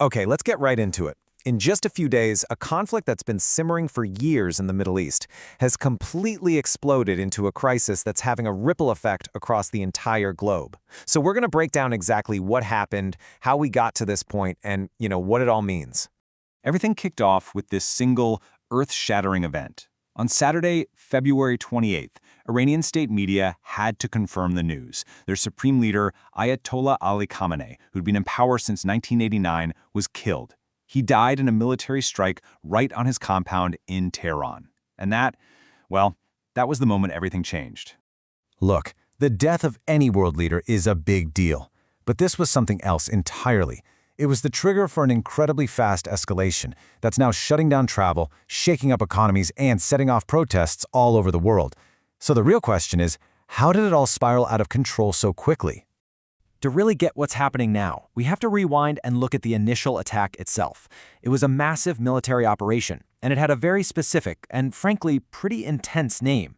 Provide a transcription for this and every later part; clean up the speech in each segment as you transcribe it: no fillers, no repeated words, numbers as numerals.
Okay, let's get right into it. In just a few days, a conflict that's been simmering for years in the Middle East has completely exploded into a crisis that's having a ripple effect across the entire globe. So we're going to break down exactly what happened, how we got to this point, and, what it all means. Everything kicked off with this single, earth-shattering event. On Saturday, February 28th, Iranian state media had to confirm the news. Their supreme leader, Ayatollah Ali Khamenei, who'd been in power since 1989, was killed. He died in a military strike right on his compound in Tehran. And that was the moment everything changed. Look, the death of any world leader is a big deal. But this was something else entirely. It was the trigger for an incredibly fast escalation that's now shutting down travel, shaking up economies, and setting off protests all over the world. So the real question is, how did it all spiral out of control so quickly? To really get what's happening now, we have to rewind and look at the initial attack itself. It was a massive military operation, and it had a very specific and, frankly, pretty intense name.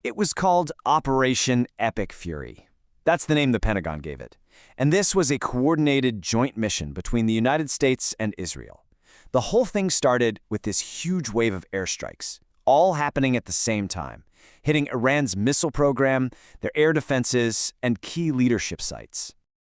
It was called Operation Epic Fury. That's the name the Pentagon gave it. And this was a coordinated joint mission between the United States and Israel. The whole thing started with this huge wave of airstrikes, all happening at the same time, hitting Iran's missile program, their air defenses, and key leadership sites.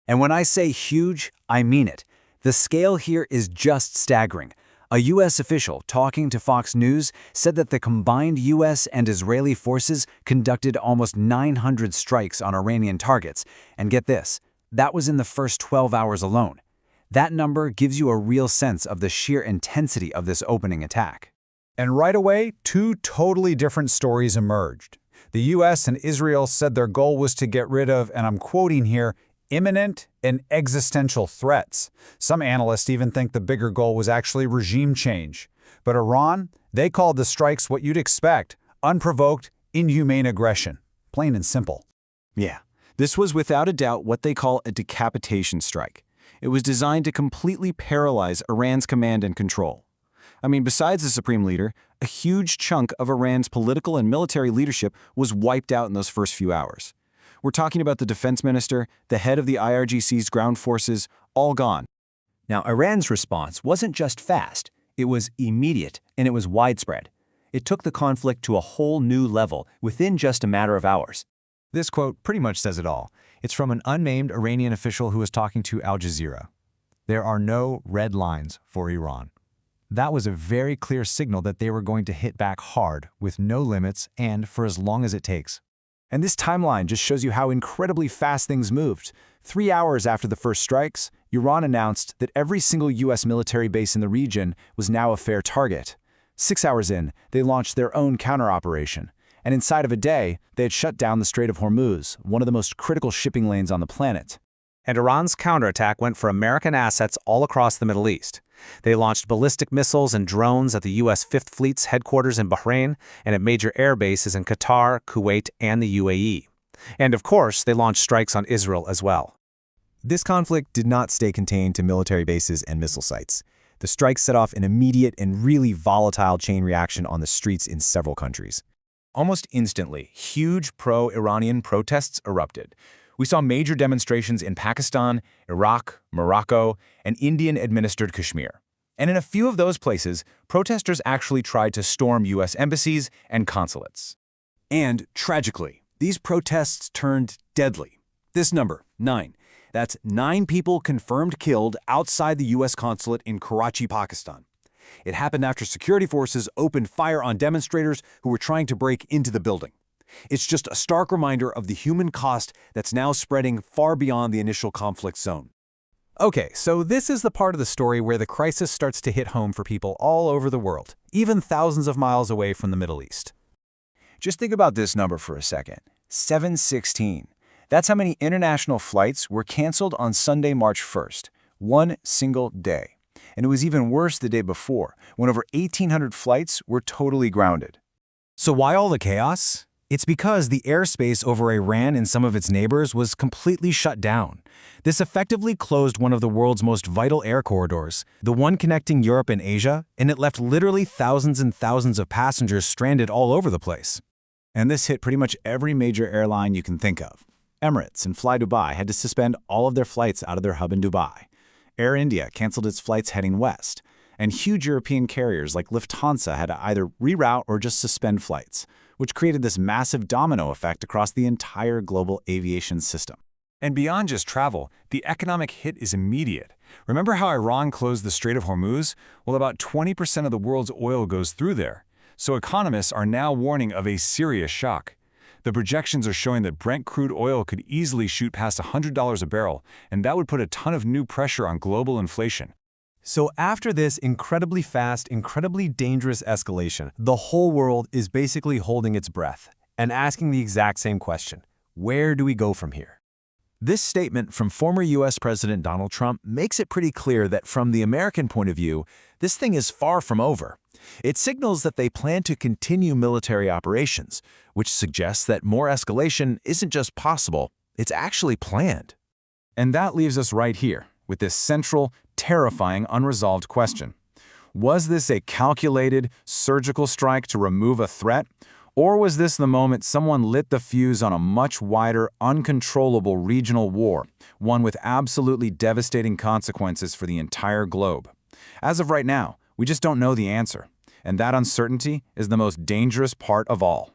And when I say huge, I mean it. The scale here is just staggering. A U.S. official talking to Fox News said that the combined U.S. and Israeli forces conducted almost 900 strikes on Iranian targets. And get this, that was in the first 12 hours alone. That number gives you a real sense of the sheer intensity of this opening attack. And right away, two totally different stories emerged. The U.S. and Israel said their goal was to get rid of, and I'm quoting here, imminent and existential threats. Some analysts even think the bigger goal was actually regime change. But Iran, they called the strikes what you'd expect, unprovoked, inhumane aggression. Plain and simple. Yeah, this was without a doubt what they call a decapitation strike. It was designed to completely paralyze Iran's command and control. I mean, besides the supreme leader, a huge chunk of Iran's political and military leadership was wiped out in those first few hours. We're talking about the defense minister, the head of the IRGC's ground forces, all gone. Now, Iran's response wasn't just fast, it was immediate and it was widespread. It took the conflict to a whole new level within just a matter of hours. This quote pretty much says it all. It's from an unnamed Iranian official who was talking to Al Jazeera. There are no red lines for Iran. That was a very clear signal that they were going to hit back hard, with no limits and for as long as it takes. And this timeline just shows you how incredibly fast things moved. 3 hours after the first strikes, Iran announced that every single U.S. military base in the region was now a fair target. 6 hours in, they launched their own counter-operation. And inside of a day, they had shut down the Strait of Hormuz, one of the most critical shipping lanes on the planet. And Iran's counterattack went for American assets all across the Middle East. They launched ballistic missiles and drones at the U.S. Fifth Fleet's headquarters in Bahrain and at major air bases in Qatar, Kuwait, and the UAE. And of course, they launched strikes on Israel as well. This conflict did not stay contained to military bases and missile sites. The strikes set off an immediate and really volatile chain reaction on the streets in several countries. Almost instantly, huge pro-Iranian protests erupted. We saw major demonstrations in Pakistan, Iraq, Morocco, and Indian-administered Kashmir. And in a few of those places, protesters actually tried to storm U.S. embassies and consulates. And, tragically, these protests turned deadly. This number, 9. That's 9 people confirmed killed outside the U.S. consulate in Karachi, Pakistan. It happened after security forces opened fire on demonstrators who were trying to break into the building. It's just a stark reminder of the human cost that's now spreading far beyond the initial conflict zone. Okay, so this is the part of the story where the crisis starts to hit home for people all over the world, even thousands of miles away from the Middle East. Just think about this number for a second. 716. That's how many international flights were canceled on Sunday, March 1st. One single day. And it was even worse the day before, when over 1,800 flights were totally grounded. So why all the chaos? It's because the airspace over Iran and some of its neighbors was completely shut down. This effectively closed one of the world's most vital air corridors, the one connecting Europe and Asia, and it left literally thousands and thousands of passengers stranded all over the place. And this hit pretty much every major airline you can think of. Emirates and Fly Dubai had to suspend all of their flights out of their hub in Dubai. Air India canceled its flights heading west, and huge European carriers like Lufthansa had to either reroute or just suspend flights, which created this massive domino effect across the entire global aviation system. And beyond just travel, the economic hit is immediate. Remember how Iran closed the Strait of Hormuz? Well, about 20% of the world's oil goes through there. So economists are now warning of a serious shock. The projections are showing that Brent crude oil could easily shoot past $100 a barrel, and that would put a ton of new pressure on global inflation. So after this incredibly fast, incredibly dangerous escalation, the whole world is basically holding its breath and asking the exact same question. Where do we go from here? This statement from former U.S. President Donald Trump makes it pretty clear that from the American point of view, this thing is far from over. It signals that they plan to continue military operations, which suggests that more escalation isn't just possible, it's actually planned. And that leaves us right here with this central, terrifying, unresolved question. Was this a calculated, surgical strike to remove a threat? Or was this the moment someone lit the fuse on a much wider, uncontrollable regional war, one with absolutely devastating consequences for the entire globe? As of right now, we just don't know the answer, and that uncertainty is the most dangerous part of all.